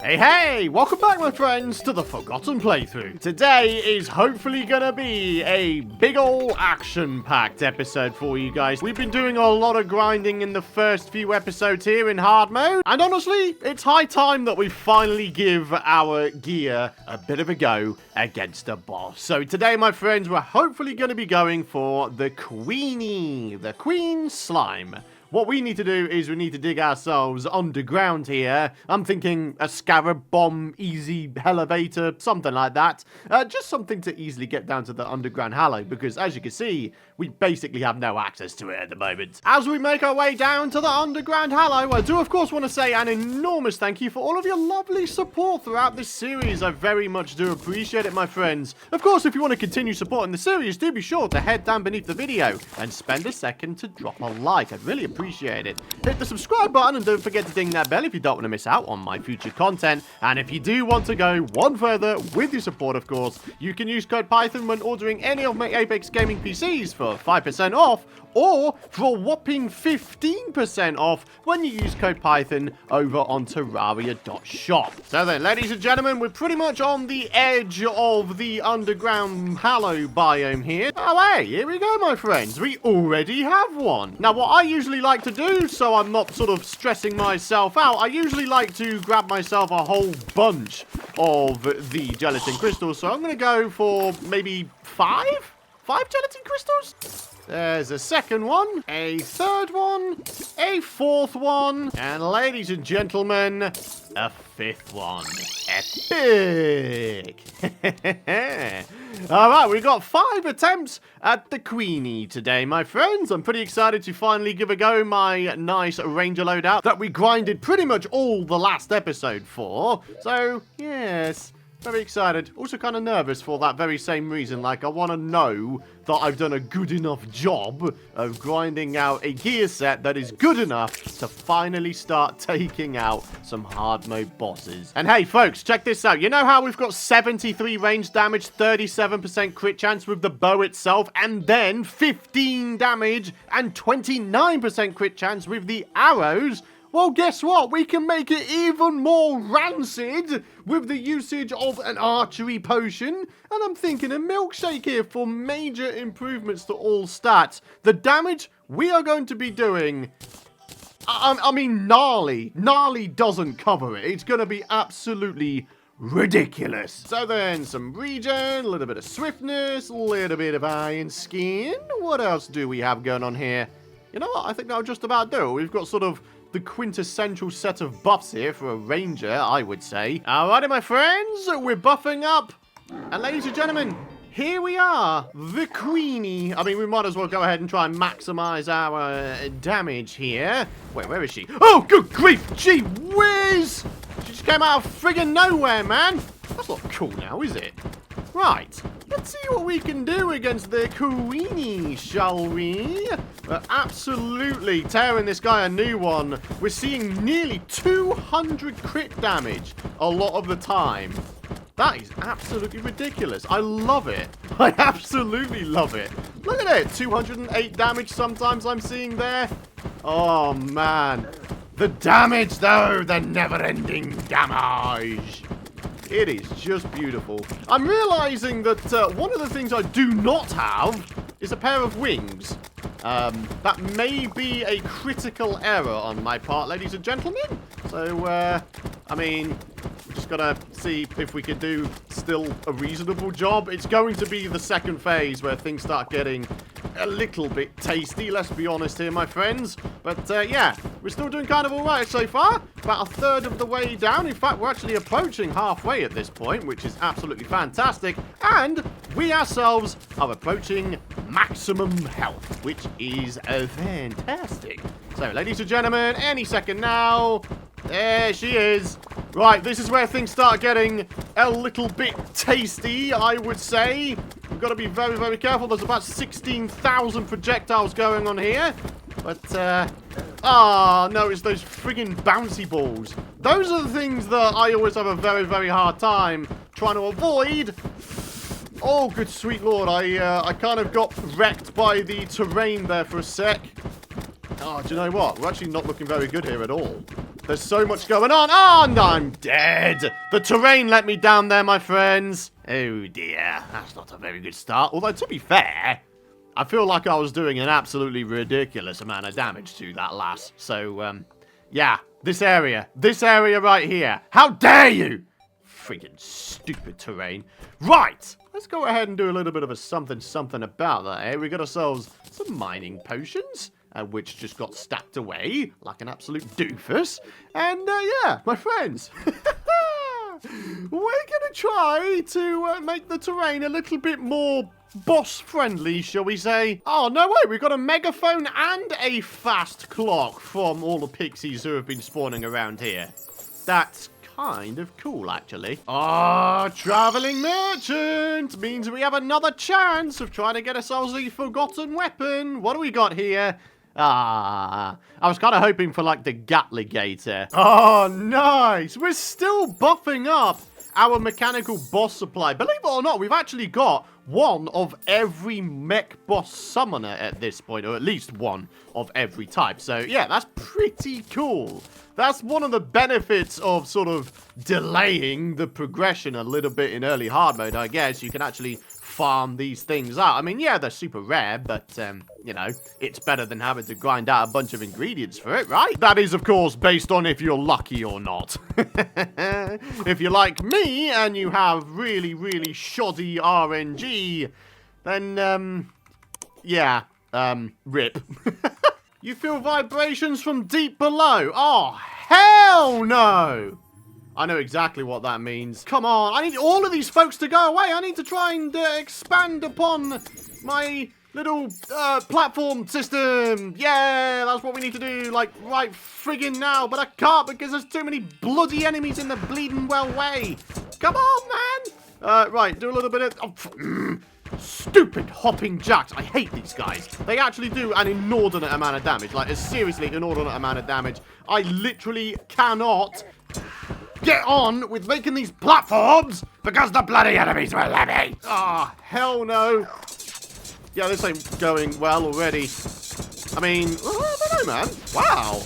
Hey, welcome back my friends to the Forgotten playthrough. Today is hopefully gonna be a big ol' action-packed episode for you guys. We've been doing a lot of grinding in the first few episodes here in hard mode, and honestly, it's high time that we finally give our gear a bit of a go against a boss. So today my friends, we're hopefully gonna be going for the Queenie, the Queen Slime. What we need to do is we need to dig ourselves underground here. I'm thinking a scarab bomb, easy elevator, something like that. Just something to easily get down to the underground hallow, because as you can see, we basically have no access to it at the moment. As we make our way down to the underground hallow, I do of course want to say an enormous thank you for all of your lovely support throughout this series. I very much do appreciate it, my friends. Of course, if you want to continue supporting the series, do be sure to head down beneath the video and spend a second to drop a like. I'd really appreciate it. Hit the subscribe button and don't forget to ding that bell if you don't want to miss out on my future content. And if you do want to go one further with your support, of course, you can use code Python when ordering any of my Apex Gaming PCs for 5% off, or for a whopping 15% off when you use code Python over on Terraria.shop. So then, ladies and gentlemen, we're pretty much on the edge of the underground hallow biome here. Oh hey, here we go, my friends. We already have one. Now, what I usually like to do, so I'm not sort of stressing myself out, I usually like to grab myself a whole bunch of the gelatin crystals. So I'm going to go for maybe five gelatin crystals. There's a second one, a third one, a fourth one, and ladies and gentlemen, a fifth one. Epic! Alright, we got 5 attempts at the Queenie today, my friends. I'm pretty excited to finally give a go my nice Ranger loadout that we grinded pretty much all the last episode for. So, yes, very excited. Also kind of nervous for that very same reason. Like, I want to know that I've done a good enough job of grinding out a gear set that is good enough to finally start taking out some hard mode bosses. And hey, folks, check this out. You know how we've got 73 range damage, 37% crit chance with the bow itself, and then 15 damage and 29% crit chance with the arrows? Well, guess what? We can make it even more rancid with the usage of an archery potion. And I'm thinking a milkshake here for major improvements to all stats. The damage we are going to be doing, I mean, gnarly. Gnarly doesn't cover it. It's going to be absolutely ridiculous. So then, some regen, a little bit of swiftness, a little bit of iron skin. What else do we have going on here? You know what? I think that'll just about do. We've got sort of the quintessential set of buffs here for a ranger, I would say. Alrighty, my friends, we're buffing up. And ladies and gentlemen, here we are, the Queenie. I mean, we might as well go ahead and try and maximize our damage here. Wait, where is she? Oh, good grief, gee whiz! She just came out of friggin' nowhere, man. That's not cool now, is it? Right, let's see what we can do against the Queenie, shall we? We're absolutely tearing this guy a new one. We're seeing nearly 200 crit damage a lot of the time. That is absolutely ridiculous. I love it. I absolutely love it. Look at it, 208 damage sometimes I'm seeing there. Oh, man. The damage, though, the never-ending damage. It is just beautiful. I'm realizing that one of the things I do not have is a pair of wings. That may be a critical error on my part, ladies and gentlemen. So, I mean, we're just gotta see if we can do still a reasonable job. It's going to be the second phase where things start getting a little bit tasty, let's be honest here, my friends. But, yeah, we're still doing kind of alright so far. About a third of the way down. In fact, we're actually approaching halfway at this point, which is absolutely fantastic. And we ourselves are approaching maximum health, which is fantastic. So, ladies and gentlemen, any second now. There she is. Right, this is where things start getting a little bit tasty, I would say. We've got to be very, very careful. There's about 16,000 projectiles going on here. But, no, it's those friggin' bouncy balls. Those are the things that I always have a very, very hard time trying to avoid. Oh, good sweet lord. I kind of got wrecked by the terrain there for a sec. Oh, do you know what? We're actually not looking very good here at all. There's so much going on. Oh, and I'm dead. The terrain let me down there, my friends. Oh, dear. That's not a very good start. Although, to be fair, I feel like I was doing an absolutely ridiculous amount of damage to that lass. So, yeah, this area right here. How dare you? Friggin' stupid terrain. Right, let's go ahead and do a little bit of a something about that, eh? We got ourselves some mining potions, which just got stacked away like an absolute doofus. And, yeah, my friends, we're gonna try to make the terrain a little bit more boss-friendly, shall we say. Oh, no way, we've got a megaphone and a fast clock from all the pixies who have been spawning around here. That's kind of cool, actually. Ah, traveling merchant means we have another chance of trying to get ourselves a forgotten weapon. What do we got here? Ah, I was kind of hoping for, like, the Gatligator. Oh, nice. We're still buffing up our mechanical boss supply. Believe it or not, we've actually got one of every mech boss summoner at this point, or at least one of every type. So, yeah, that's pretty cool. That's one of the benefits of sort of delaying the progression a little bit in early hard mode, I guess. You can actually farm these things out. I mean, yeah, they're super rare, but, you know, it's better than having to grind out a bunch of ingredients for it, right? That is, of course, based on if you're lucky or not. If you're like me and you have really, really shoddy RNG, then, yeah, rip. You feel vibrations from deep below. Oh, hell no! I know exactly what that means. Come on, I need all of these folks to go away. I need to try and expand upon my little platform system. Yeah, that's what we need to do, like, right friggin' now. But I can't because there's too many bloody enemies in the bleeding well way. Come on, man. Right, do a little bit of... Oh, stupid hopping jacks. I hate these guys. They actually do an inordinate amount of damage. Like, a seriously inordinate amount of damage. I literally cannot get on with making these platforms because the bloody enemies will let me. Ah, oh, hell no. Yeah, this ain't going well already. I mean, I don't know, man. Wow.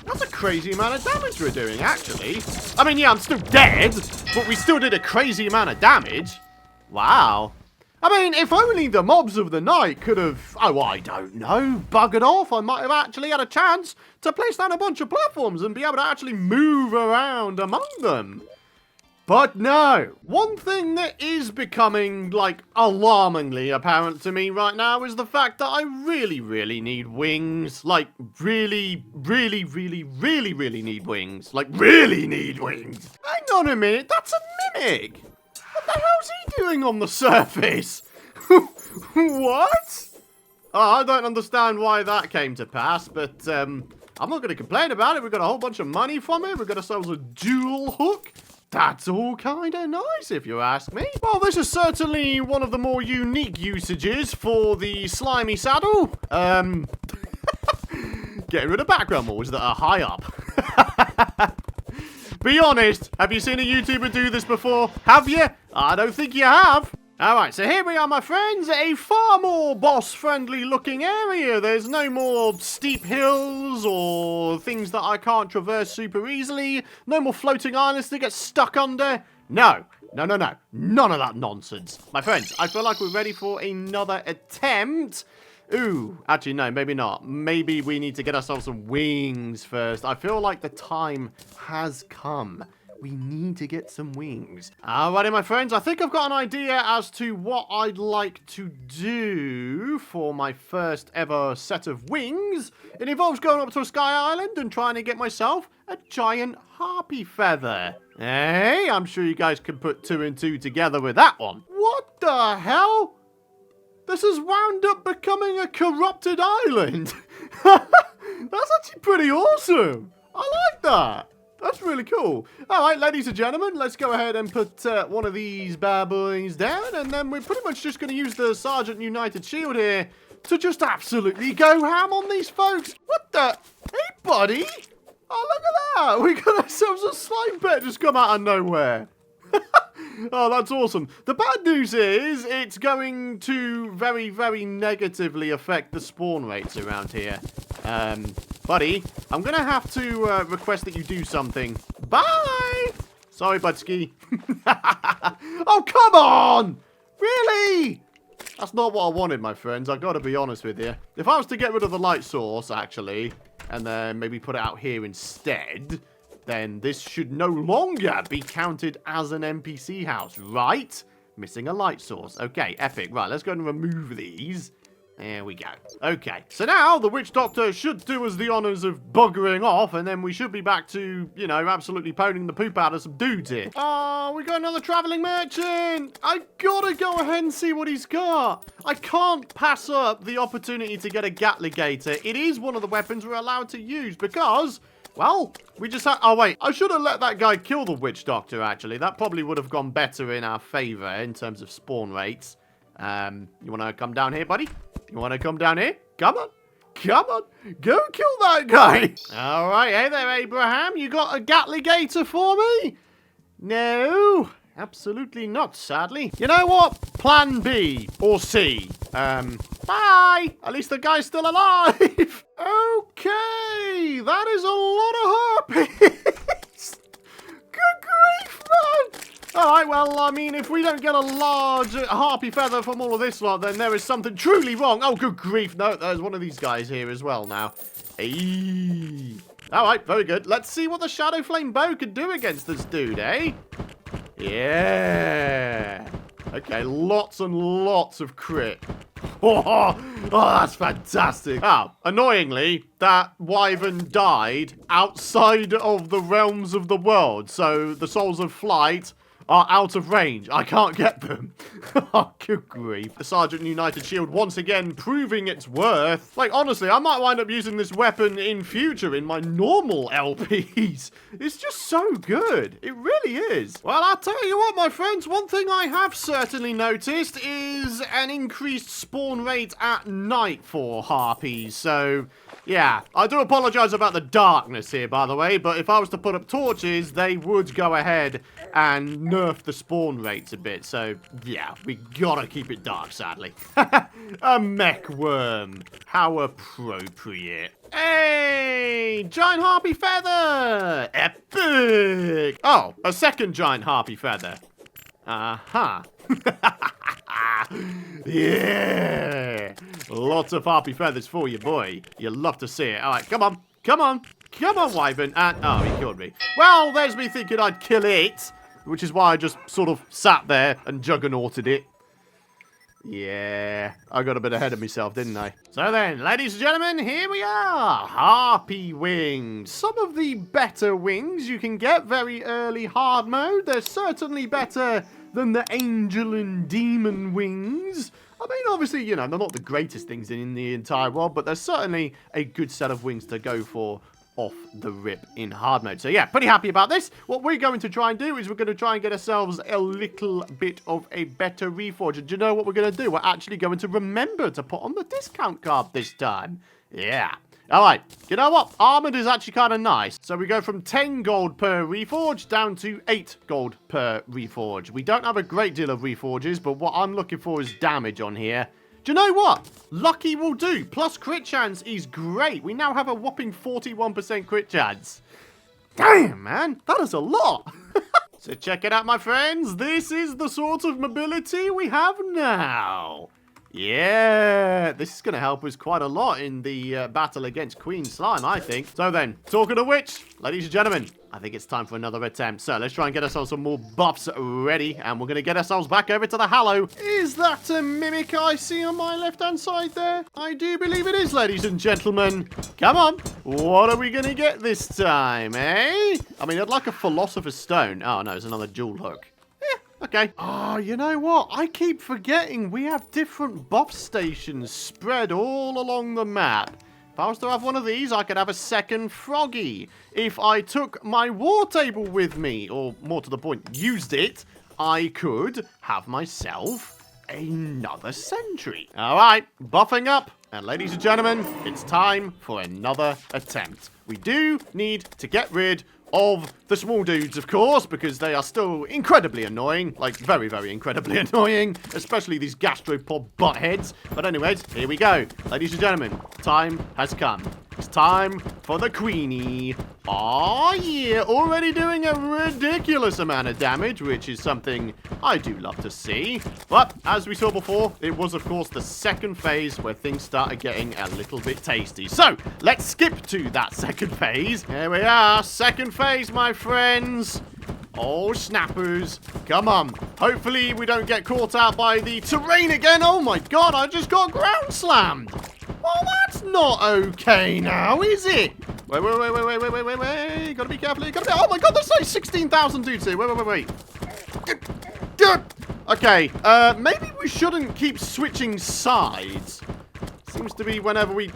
That's a crazy amount of damage we're doing, actually. I mean, yeah, I'm still dead, but we still did a crazy amount of damage. Wow. I mean, if only the mobs of the night could have, oh, I don't know, buggered off, I might have actually had a chance to place down a bunch of platforms and be able to actually move around among them. But no. One thing that is becoming, like, alarmingly apparent to me right now is the fact that I really, really need wings. Like, really, really, really, really, really need wings. Like, really need wings. Hang on a minute, that's a mimic. What the hell's he doing on the surface? What? Oh, I don't understand why that came to pass, but I'm not going to complain about it. We've got a whole bunch of money from it. We've got ourselves a dual hook. That's all kind of nice, if you ask me. Well, this is certainly one of the more unique usages for the slimy saddle. Getting rid of background walls that are high up. Be honest, have you seen a YouTuber do this before? Have you? I don't think you have. Alright, so here we are, my friends. A far more boss-friendly looking area. There's no more steep hills or things that I can't traverse super easily. No more floating islands to get stuck under. No. No, no, no. None of that nonsense. My friends, I feel like we're ready for another attempt. Ooh, actually, no, maybe not. Maybe we need to get ourselves some wings first. I feel like the time has come. We need to get some wings. Alrighty, my friends, I think I've got an idea as to what I'd like to do for my first ever set of wings. It involves going up to a sky island and trying to get myself a giant harpy feather. Hey, I'm sure you guys can put 2 and 2 together with that one. What the hell? This has wound up becoming a corrupted island. That's actually pretty awesome. I like that. That's really cool. All right, ladies and gentlemen, let's go ahead and put one of these bad boys down, and then we're pretty much just going to use the Sergeant United Shield here to just absolutely go ham on these folks. What the? Hey, buddy. Oh, look at that. We got ourselves a slime pet just come out of nowhere. Oh, that's awesome. The bad news is it's going to very, very negatively affect the spawn rates around here. Buddy, I'm going to have to request that you do something. Bye! Sorry, Budski. Oh, come on! Really? That's not what I wanted, my friends. I've got to be honest with you. If I was to get rid of the light source, actually, and then maybe put it out here instead, then this should no longer be counted as an NPC house, right? Missing a light source. Okay, epic. Right, let's go and remove these. There we go. Okay, so now the witch doctor should do us the honors of buggering off, and then we should be back to, you know, absolutely poning the poop out of some dudes here. Oh, we got another traveling merchant. I gotta go ahead and see what he's got. I can't pass up the opportunity to get a Gatligator. It is one of the weapons we're allowed to use because, well, we just had... Oh, wait. I should have let that guy kill the witch doctor, actually. That probably would have gone better in our favor in terms of spawn rates. You want to come down here, buddy? You want to come down here? Come on. Come on. Go kill that guy. All right. Hey there, Abraham. You got a Gatligator for me? No. Absolutely not, sadly. You know what? Plan B or C. Bye. At least the guy's still alive. Okay. That is a lot of harpies. Good grief, man. All right, well, I mean, if we don't get a large harpy feather from all of this lot, then there is something truly wrong. Oh, good grief. No, there's one of these guys here as well now. Hey. All right, very good. Let's see what the Shadow Flame Bow can do against this dude, eh? Yeah. Okay, lots and lots of crit. Oh, that's fantastic. Oh, annoyingly, that wyvern died outside of the realms of the world. So the souls of flight are out of range. I can't get them. Oh, good grief. The Sergeant United Shield once again proving its worth. Like, honestly, I might wind up using this weapon in future in my normal LPs. It's just so good. It really is. Well, I'll tell you what, my friends. One thing I have certainly noticed is an increased spawn rate at night for harpies. So, yeah. I do apologize about the darkness here, by the way. But if I was to put up torches, they would go ahead and nerf the spawn rates a bit. So, yeah, we gotta keep it dark, sadly. A mech worm. How appropriate. Hey! Giant harpy feather! Epic! Oh, a second giant harpy feather. Uh-huh. Yeah! Lots of harpy feathers for you, boy. You'll love to see it. All right, come on. Come on. Come on, wyvern. And, oh, he killed me. Well, there's me thinking I'd kill it, which is why I just sort of sat there and juggernauted it. Yeah, I got a bit ahead of myself, didn't I? So then, ladies and gentlemen, here we are. Harpy wings. Some of the better wings you can get very early hard mode. They're certainly better than the angel and demon wings. I mean, obviously, you know, they're not the greatest things in the entire world, but they're certainly a good set of wings to go for off the rip in hard mode. So yeah, pretty happy about this. What we're going to try and do is we're going to try and get ourselves a little bit of a better reforge. And do you know what we're going to do? We're actually going to remember to put on the discount card this time. Yeah. Alright, you know what? Armored is actually kind of nice. So we go from 10 gold per reforge down to 8 gold per reforge. We don't have a great deal of reforges, but what I'm looking for is damage on here. Do you know what? Lucky will do. Plus crit chance is great. We now have a whopping 41% crit chance. Damn, man. That is a lot. So check it out, my friends. This is the sort of mobility we have now. Yeah, this is going to help us quite a lot in the battle against Queen Slime, I think. So then, talking of which, ladies and gentlemen, I think it's time for another attempt. So let's try and get ourselves some more buffs ready, and we're going to get ourselves back over to the Hallow. Is that a mimic I see on my left-hand side there? I do believe it is, ladies and gentlemen. Come on. What are we going to get this time, eh? I mean, I'd like a Philosopher's Stone. Oh, no, it's another jewel hook. Okay. Oh, you know what? I keep forgetting we have different buff stations spread all along the map. If I was to have one of these, I could have a second Froggy. If I took my war table with me, or more to the point, used it, I could have myself another sentry. All right, buffing up. And ladies and gentlemen, it's time for another attempt. We do need to get rid of the small dudes, of course, because they are still incredibly annoying. Like, very, very incredibly annoying. Especially these gastropod buttheads. But anyways, here we go. Ladies and gentlemen, time has come. It's time for the Queenie. Oh yeah, already doing a ridiculous amount of damage, which is something I do love to see. But as we saw before, it was of course the second phase where things started getting a little bit tasty. So let's skip to that second phase. Here we are, second phase, my friends. Oh, snappers. Come on. Hopefully we don't get caught out by the terrain again. Oh my god, I just got ground slammed. Well, that's not okay now, is it? Wait. Gotta be careful. Oh my god, there's like 16,000 dudes here. Wait. Okay, maybe we shouldn't keep switching sides. Seems to be whenever we...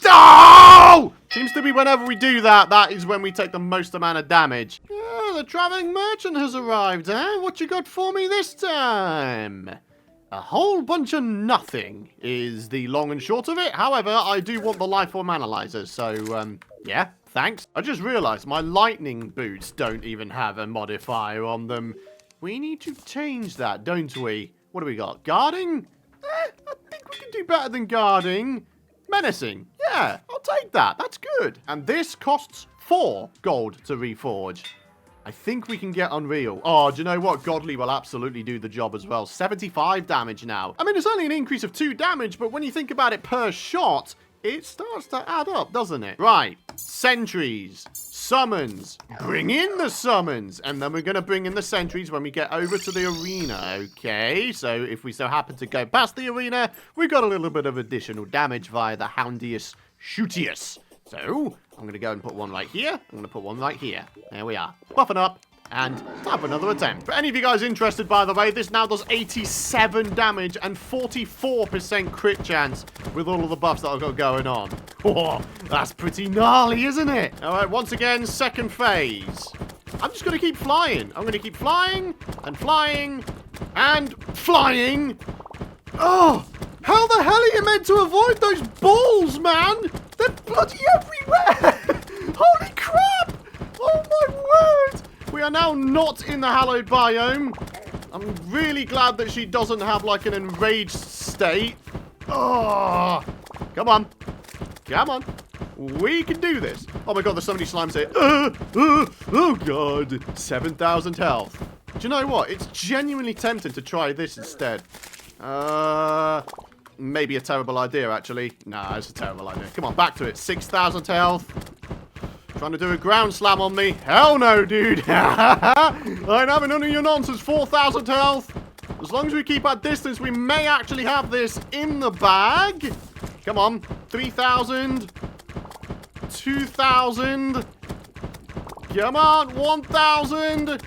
Oh! Seems to be whenever we do that, that is when we take the most amount of damage. Oh, the traveling merchant has arrived, eh? What you got for me this time? A whole bunch of nothing is the long and short of it. However, I do want the life form analyzers, so, yeah, thanks. I just realized my lightning boots don't even have a modifier on them. We need to change that, don't we? What do we got? Guarding? I think we can do better than guarding. Menacing. Yeah, I'll take that. That's good. And this costs 4 gold to reforge. I think we can get Unreal. Oh, do you know what? Godly will absolutely do the job as well. 75 damage now. I mean, it's only an increase of 2 damage, but when you think about it per shot, it starts to add up, doesn't it? Right. Sentries. Summons. Bring in the summons. And then we're going to bring in the sentries when we get over to the arena. Okay, so if we so happen to go past the arena, we got a little bit of additional damage via the Houndius Shootius. So, I'm going to go and put one right here. I'm going to put one right here. There we are. Buffing up. And have another attempt. For any of you guys interested, by the way, this now does 87 damage and 44% crit chance with all of the buffs that I've got going on. Oh, that's pretty gnarly, isn't it? All right, once again, second phase. I'm just going to keep flying. I'm going to keep flying and flying and flying. Oh, how the hell are you meant to avoid those balls, man? They're bloody everywhere. Holy crap. Oh, my word. We are now not in the hallowed biome. I'm really glad that she doesn't have, like, an enraged state. Oh, come on. Come on. We can do this. Oh, my God, there's so many slimes here. Oh, God. 7,000 health. Do you know what? It's genuinely tempting to try this instead. Maybe a terrible idea, actually. Nah, it's a terrible idea. Come on, back to it. 6,000 health. Trying to do a ground slam on me. Hell no, dude. I ain't having none of your nonsense. 4,000 health. As long as we keep our distance, we may actually have this in the bag. Come on. 3,000. 2,000. Come on. 1,000.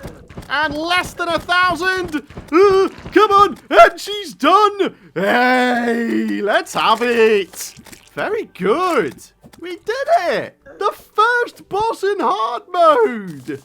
And less than 1,000. Come on. And she's done. Hey, let's have it. Very good. We did it. The first boss in hard mode.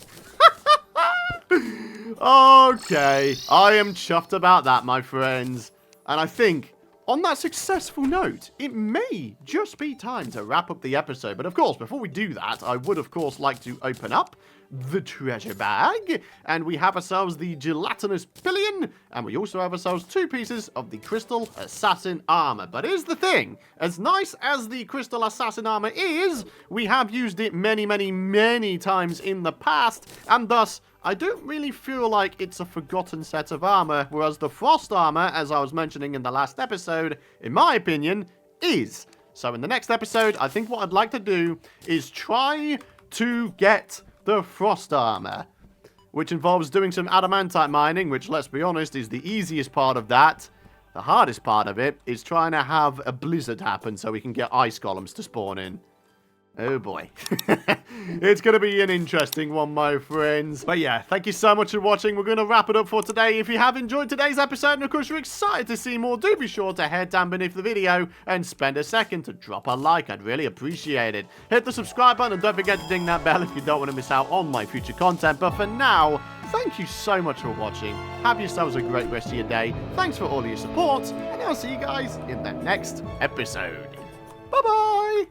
Okay. I am chuffed about that, my friends. And I think on that successful note, it may just be time to wrap up the episode. But of course, before we do that, I would of course like to open up the treasure bag, and we have ourselves the gelatinous pillion, and we also have ourselves 2 pieces of the crystal assassin armor. But here's the thing, as nice as the crystal assassin armor is, we have used it many times in the past, and thus I don't really feel like it's a forgotten set of armor, whereas the frost armor, as I was mentioning in the last episode, in my opinion, is. So in the next episode, I think what I'd like to do is try to get the frost armor, which involves doing some adamantite mining, which, let's be honest, is the easiest part of that. The hardest part of it is trying to have a blizzard happen so we can get ice golems to spawn in. Oh boy. It's going to be an interesting one, my friends. But yeah, thank you so much for watching. We're going to wrap it up for today. If you have enjoyed today's episode, and of course you're excited to see more, do be sure to head down beneath the video and spend a second to drop a like. I'd really appreciate it. Hit the subscribe button and don't forget to ding that bell if you don't want to miss out on my future content. But for now, thank you so much for watching. Have yourselves a great rest of your day. Thanks for all of your support, and I'll see you guys in the next episode. Bye-bye!